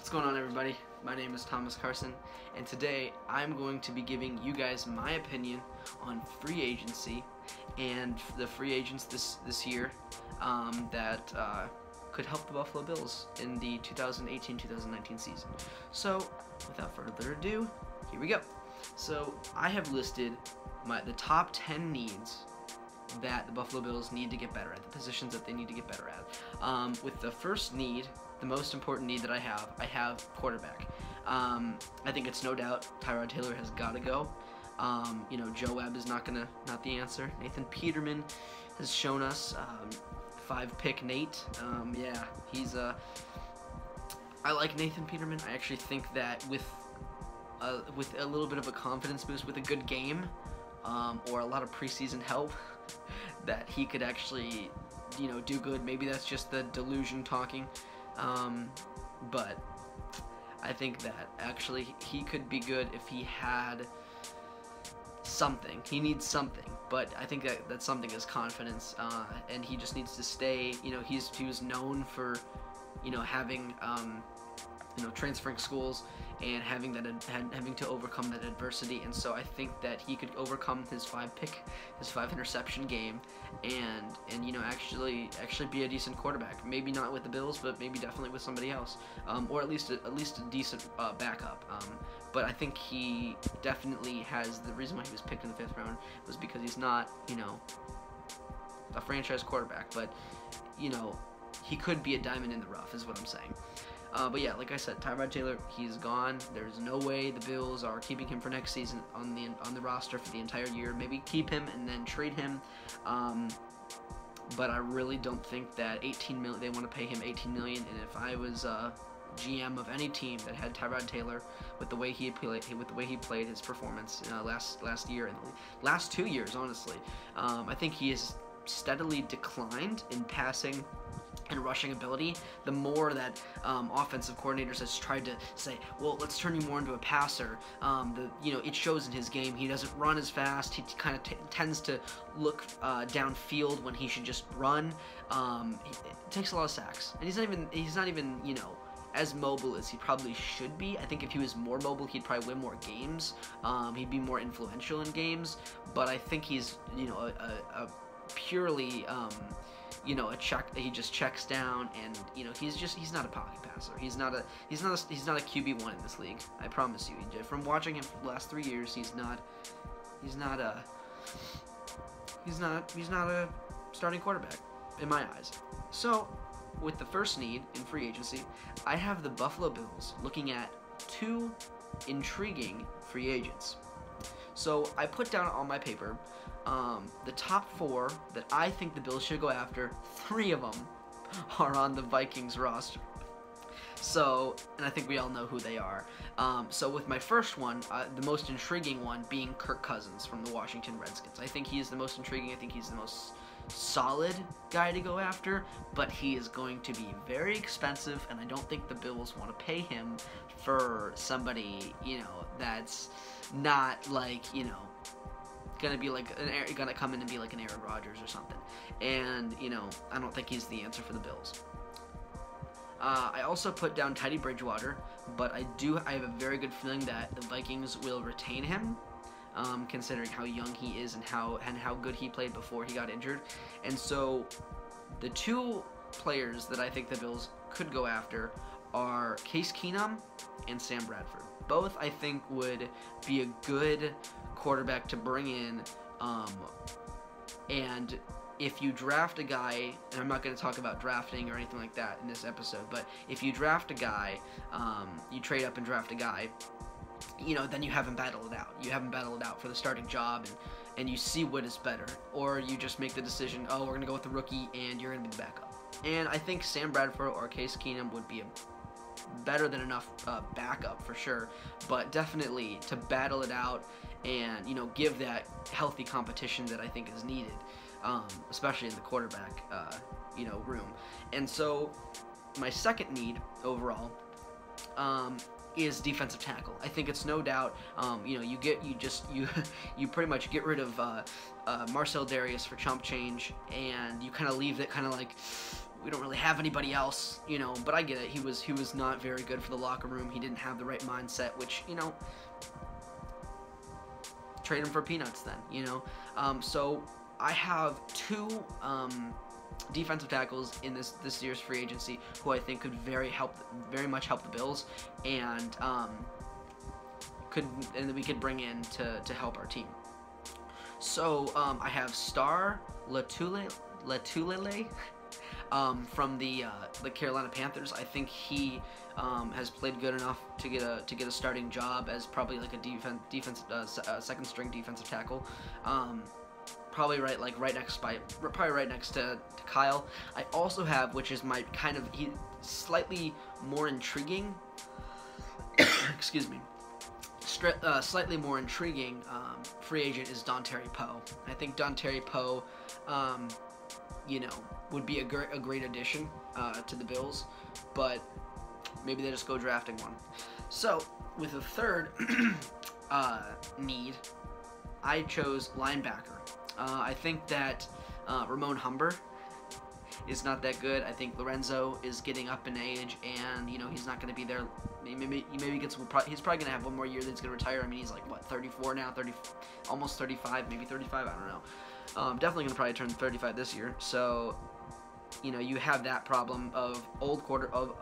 What's going on, everybody? My name is Thomas Carson, and today I'm going to be giving you guys my opinion on free agency and the free agents this year that could help the Buffalo Bills in the 2018-2019 season. So, without further ado, here we go. So, I have listed the top 10 needs that the Buffalo Bills need to get better at, the positions that they need to get better at. With the first need, the most important need that I have quarterback. I think it's no doubt Tyrod Taylor has got to go. Joe Webb is not the answer. Nathan Peterman has shown us 5-pick Nate. I like Nathan Peterman. I actually think that with a little bit of a confidence boost, with a good game, or a lot of preseason help, that he could actually, do good. Maybe that's just the delusion talking, but I think that actually he could be good if he had something. He needs something, but I think that something is confidence, and he just needs to stay. He was known for, having transferring schools and having to overcome that adversity, and so I think that he could overcome his 5 interception game, and actually be a decent quarterback. Maybe not with the Bills, but maybe definitely with somebody else, or at least a decent backup. But I think he definitely has. The reason why he was picked in the 5th round was because he's not a franchise quarterback, but he could be a diamond in the rough, is what I'm saying. But yeah, like I said, Tyrod Taylor, he's gone. There's no way the Bills are keeping him for next season on the roster for the entire year. Maybe keep him and then trade him. But I really don't think that $18 million. They want to pay him $18 million. And if I was GM of any team that had Tyrod Taylor, with the way he played his performance last year and the last 2 years, honestly, I think he has steadily declined in passing and rushing ability. The more that offensive coordinators has tried to say, well, let's turn you more into a passer, it shows in his game. He doesn't run as fast. He kind of tends to look downfield when he should just run. It takes a lot of sacks, and he's not even as mobile as he probably should be. I think if he was more mobile, he'd probably win more games. He'd be more influential in games. But I think he's a purely a check. He just checks down, and he's not a pocket passer. He's not a QB1 in this league. I promise you. From watching him for the last 3 years, he's not a starting quarterback in my eyes. So, with the first need in free agency, I have the Buffalo Bills looking at 2 intriguing free agents. So I put down on my paper the top 4 that I think the Bills should go after. 3 of them are on the Vikings roster. So, and I think we all know who they are. So with my first one, the most intriguing one being Kirk Cousins from the Washington Redskins. I think he is the most intriguing. I think he's the most solid guy to go after, but he is going to be very expensive, and I don't think the Bills want to pay him for somebody, that's not like, gonna come in and be like an Aaron Rodgers or something. And, I don't think he's the answer for the Bills. I also put down Teddy Bridgewater, but I have a very good feeling that the Vikings will retain him, considering how young he is and how good he played before he got injured. And so the 2 players that I think the Bills could go after are Case Keenum and Sam Bradford. Both, I think, would be a good quarterback to bring in, and if you draft a guy, and I'm not going to talk about drafting or anything like that in this episode, but if you draft a guy, you trade up and draft a guy, then you haven't battled it out. You haven't battled it out for the starting job, and you see what is better. Or you just make the decision, oh, we're going to go with the rookie, and you're going to be the backup. And I think Sam Bradford or Case Keenum would be a better than enough backup for sure, but definitely to battle it out and give that healthy competition that I think is needed, especially in the quarterback room. And so my second need overall is defensive tackle. I think it's no doubt, you pretty much get rid of Marcel Darius for chump change, and you kind of leave it kind of like, we don't really have anybody else, you know, but I get it. He was not very good for the locker room. He didn't have the right mindset, which, you know, trade him for peanuts then, you know. So I have two defensive tackles in this year's free agency who I think could very much help the Bills, and we could bring in to help our team. So I have Star Latulele from the Carolina Panthers. I think he has played good enough to get a starting job as probably like a second string defensive tackle. Probably right next to Kyle. I also have, which is my kind of slightly more intriguing. Excuse me. Slightly more intriguing free agent is Dontari Poe. I think Dontari Poe, you know, would be a great addition to the Bills, but maybe they just go drafting one. So with the third need, I chose linebacker. I think that Ramon Humber is not that good. I think Lorenzo is getting up in age, and you know he's not going to be there. Maybe he's probably going to have one more year that he's going to retire. I mean, he's like what, 34 now, almost 35, maybe 35. I don't know. Definitely going to probably turn 35 this year. So, you know, you have that problem of old linebacker.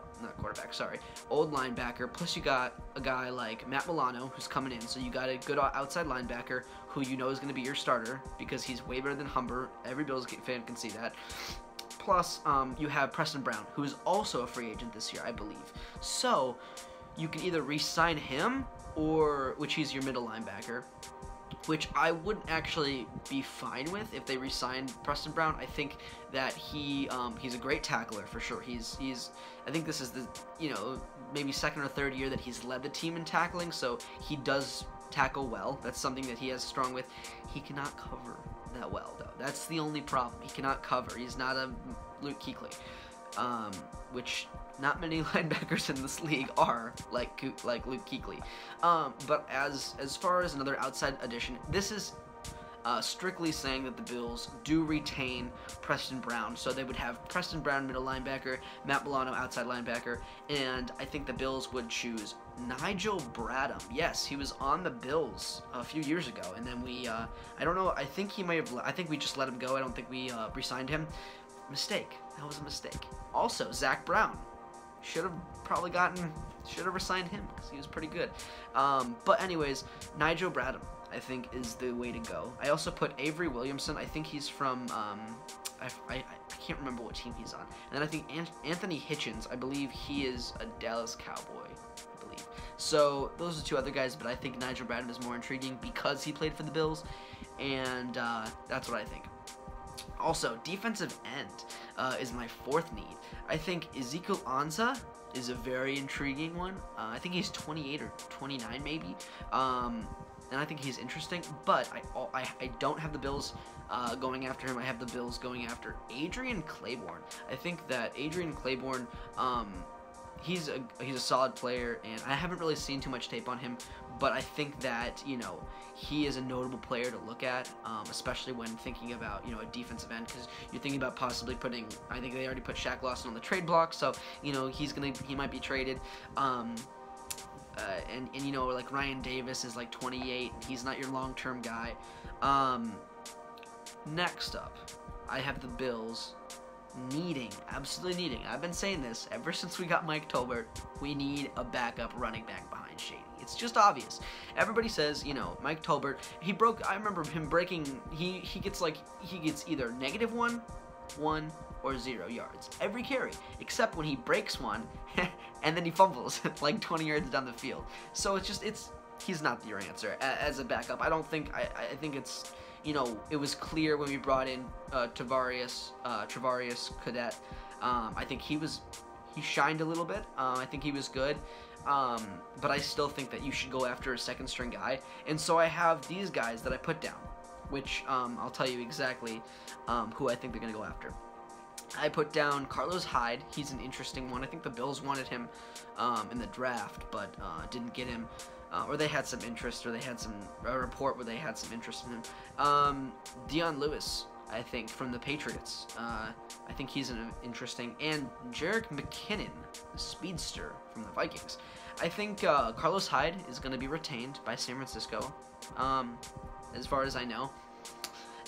Plus, you got a guy like Matt Milano who's coming in. So you got a good outside linebacker who you know is going to be your starter because he's way better than Humber. Every Bills fan can see that. Plus, you have Preston Brown, who is also a free agent this year, I believe. So you can either re-sign him, which he's your middle linebacker, which I wouldn't actually be fine with if they re-signed Preston Brown. I think that he's a great tackler for sure. I think this is the, you know, maybe second or third year that he's led the team in tackling, so he does tackle well. That's something that he has strong with. He cannot cover that well, though. That's the only problem. He cannot cover. He's not a Luke Kuechly, which not many linebackers in this league are like Luke Kuechly. But as far as another outside addition, this is strictly saying that the Bills do retain Preston Brown. So they would have Preston Brown middle linebacker, Matt Milano outside linebacker, and I think the Bills would choose Nigel Bradham. Yes, he was on the Bills a few years ago, and then we, I don't know, I think we just let him go. I don't think we re-signed him. Mistake. That was a mistake. Also, Zach Brown. Should have resigned him because he was pretty good. But anyways, Nigel Bradham, I think, is the way to go. I also put Avery Williamson. I think he's from, I can't remember what team he's on. And then I think Anthony Hitchens, I believe he is a Dallas Cowboy, I believe. So those are two other guys, but I think Nigel Bradham is more intriguing because he played for the Bills, and that's what I think. Also, defensive end is my fourth need. I think Ezekiel Ansah is a very intriguing one. I think he's 28 or 29 maybe, and I think he's interesting. But I don't have the Bills going after him. I have the Bills going after Adrian Claiborne. I think that Adrian Claiborne, he's a solid player, and I haven't really seen too much tape on him, but I think that, you know, he is a notable player to look at, especially when thinking about, you know, a defensive end, because you're thinking about possibly putting, I think they already put Shaq Lawson on the trade block, so, you know, he might be traded. And you know, like Ryan Davis is like 28. He's not your long-term guy. Next up, I have the Bills absolutely needing. I've been saying this ever since we got Mike Tolbert. We need a backup running back behind Shady. It's just obvious. Everybody says, you know, Mike Tolbert, I remember him breaking, he gets either -1 or 0 yards every carry, except when he breaks one and then he fumbles like 20 yards down the field. So he's not your answer as a backup. I think it's, you know, it was clear when we brought in Travarius Cadet. I think he shined a little bit. I think he was good. But I still think that you should go after a second string guy. And so I have these guys that I put down, which I'll tell you exactly who I think they're going to go after. I put down Carlos Hyde. He's an interesting one. I think the Bills wanted him in the draft, but didn't get him. Or they had some interest, or they had a report where they had some interest in him. Dion Lewis. I think, from the Patriots. I think he's an interesting. And Jerick McKinnon, the speedster from the Vikings. I think Carlos Hyde is going to be retained by San Francisco, as far as I know.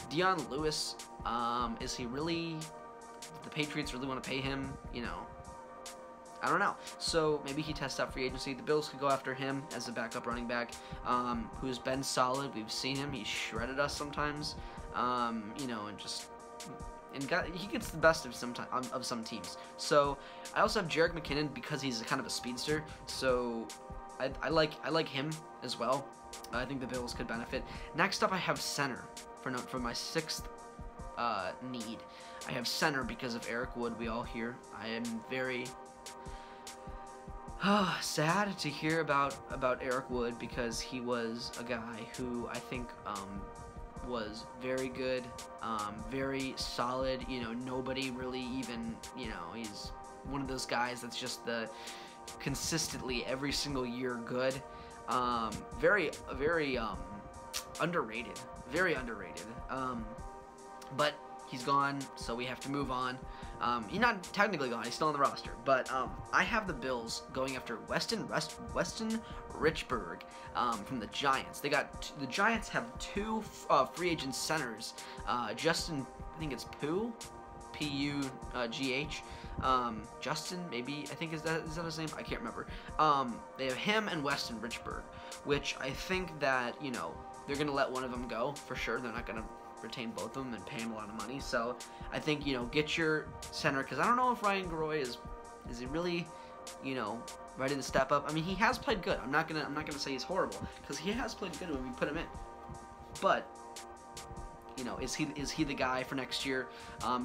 Dion Lewis, is he really... The Patriots really want to pay him? You know, I don't know. So maybe he tests out free agency. The Bills could go after him as a backup running back, who's been solid. We've seen him. He's shredded us sometimes. You know, he gets the best of some teams. So I also have Jerick McKinnon because he's kind of a speedster. So I like him as well. I think the Bills could benefit. Next up, I have center for my sixth need. I have center because of Eric Wood. We all hear. I am very sad to hear about Eric Wood because he was a guy who I think was very good, very solid. You know, nobody really even, you know, he's one of those guys that's just the consistently every single year good. Very underrated. Very underrated. But he's gone, so we have to move on. He's not technically gone, he's still on the roster. But I have the Bills going after Weston Richburg from the Giants. The Giants have two free agent centers. Justin, I think it's P-U-G-H. Justin, maybe, I think, is that his name? I can't remember. They have him and Weston Richburg, which I think that, you know, they're going to let one of them go, for sure. They're not going to retain both of them and pay him a lot of money. So I think, you know, get your center, because I don't know if Ryan Garoy is he really, you know, ready to step up. I mean, he has played good. I'm not gonna say he's horrible, because he has played good when we put him in. But, you know, is he the guy for next year?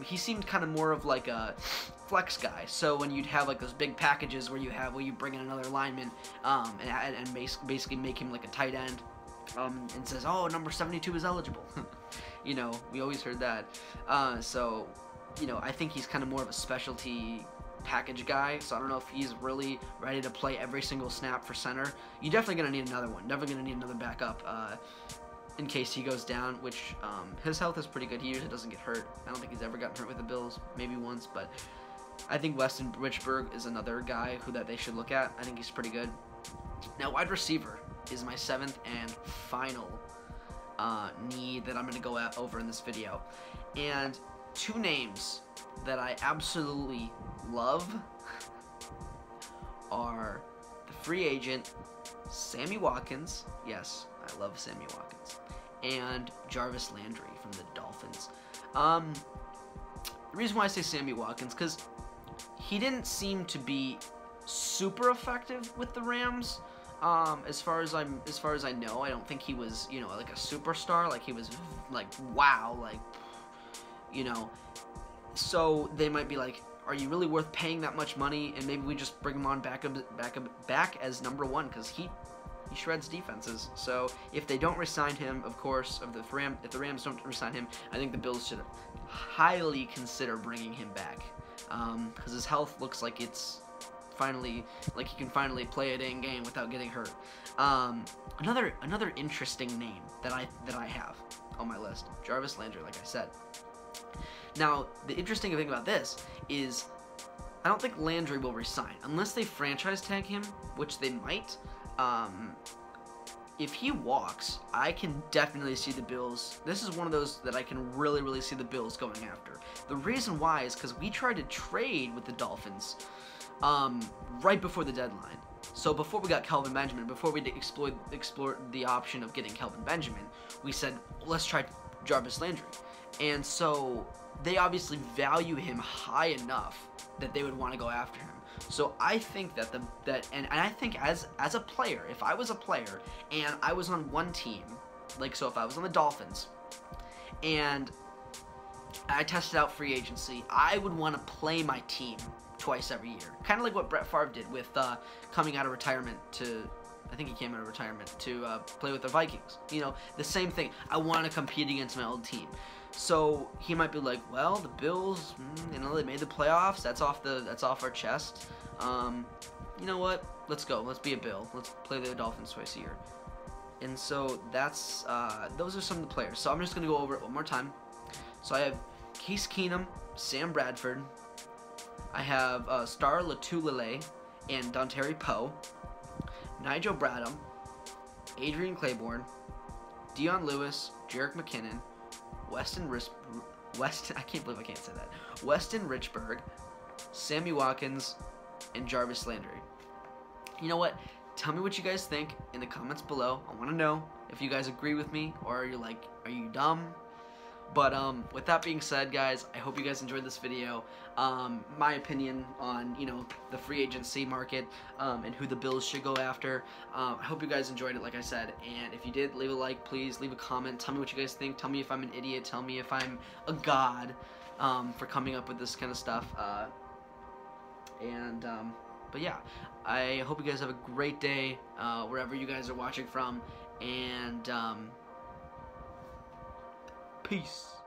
He seemed kind of more of like a flex guy. So when you'd have like those big packages where you bring in another lineman, and basically make him like a tight end, and says, oh, number 72 is eligible. You know, we always heard that. So, you know, I think he's kind of more of a specialty package guy. So I don't know if he's really ready to play every single snap for center. You're definitely going to need another one. Definitely going to need another backup in case he goes down, which his health is pretty good. He usually doesn't get hurt. I don't think he's ever gotten hurt with the Bills. Maybe once, but I think Weston Richburg is another guy that they should look at. I think he's pretty good. Now, wide receiver is my seventh and final need that I'm going to go over in this video. And two names that I absolutely love are the free agent Sammy Watkins. Yes, I love Sammy Watkins. And Jarvis Landry from the Dolphins. The reason why I say Sammy Watkins, because he didn't seem to be super effective with the Rams. As far as I know, I don't think he was, you know, like a superstar. Like he was, like, wow, like, you know. So they might be like, are you really worth paying that much money? And maybe we just bring him on back as number one, because he shreds defenses. So if they don't re-sign him, of course, if the Rams don't re-sign him, I think the Bills should highly consider bringing him back, because his health looks like it's finally, like he can finally play a dang game without getting hurt. Another interesting name that I have on my list, Jarvis Landry, like I said. Now, the interesting thing about this is I don't think Landry will resign unless they franchise tag him, which they might. If he walks, I can definitely see the Bills. This is one of those that I can really see the Bills going after. The reason why is because we tried to trade with the Dolphins right before the deadline. So before we got Kelvin Benjamin, before we explored the option of getting Kelvin Benjamin, we said, let's try Jarvis Landry. And so they obviously value him high enough that they would want to go after him. So I think and I think as a player, if I was a player and I was on one team, like, so if I was on the Dolphins and I tested out free agency, I would want to play my team twice every year. Kind of like what Brett Favre did with coming out of retirement to, I think he came out of retirement to play with the Vikings. You know, the same thing. I want to compete against my old team. So he might be like, well, the Bills, you know, they made the playoffs. That's off our chest. You know what? Let's go. Let's be a Bill. Let's play the Dolphins twice a year. And so that's those are some of the players. So I'm just gonna go over it one more time. So I have Case Keenum, Sam Bradford. I have Star Lotulelei and Dontari Poe, Nigel Bradham, Adrian Claiborne, Dion Lewis, Jerick McKinnon, I can't believe I can't say that. Weston Richburg, Sammy Watkins, and Jarvis Landry. You know what? Tell me what you guys think in the comments below. I want to know if you guys agree with me, or you're like, are you dumb? But with that being said, guys, I hope you guys enjoyed this video. My opinion on, you know, the free agency market and who the Bills should go after. I hope you guys enjoyed it, like I said. And if you did, leave a like, please. Leave a comment. Tell me what you guys think. Tell me if I'm an idiot. Tell me if I'm a god for coming up with this kind of stuff. But yeah, I hope you guys have a great day wherever you guys are watching from. And peace.